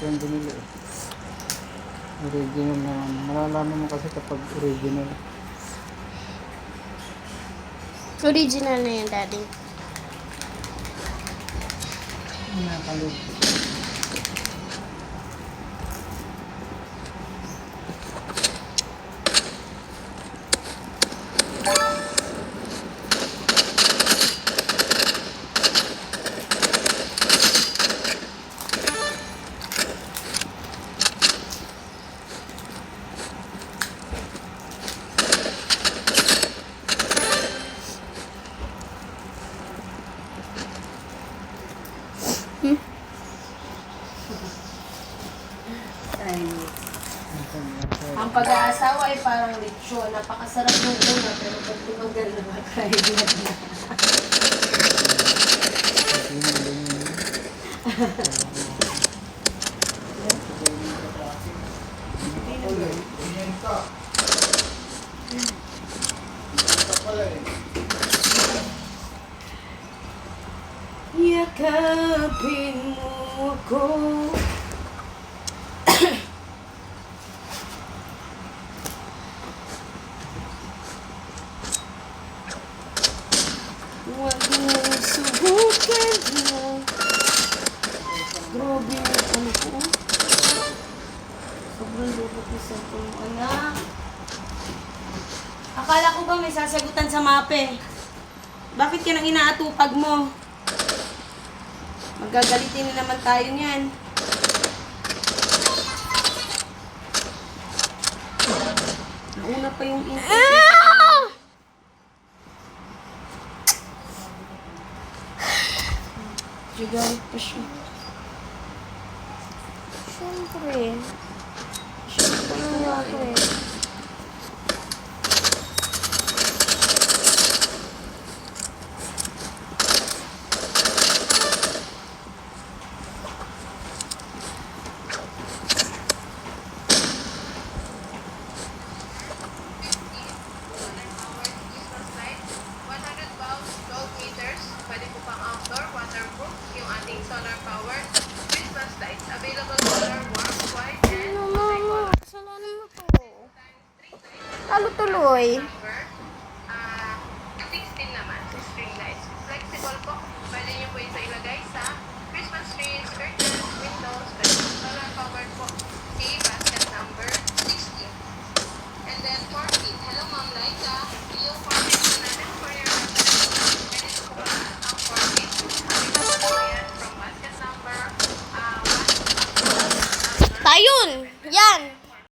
yung binili. Original naman. Malalaman mo kasi kapag original. Original na yan, Daddy. Nakalit. Ang pag-aasawa ay parang lechon. Napakasarap yung una, pero pag tumagal na makakahilan na. Yakapin mo ako. Huwag mo subukan mo. Grabe yung ano ko. Sobrang lubot yung cellphone mo, anak. Akala ko ba may sasagutan sa mape? Bakit ka nang inaatupag mo? Magagalitin na naman tayo niyan. Nauna pa yung intake. Galit pa siya. Siyempre. Siyempre nga ako eh. Pwede po pang outdoor, waterproof, yung ating solar powered Christmas lights. Available color, warm, white, and Ano, mama? Kasalanan mo to. Talo tuloy.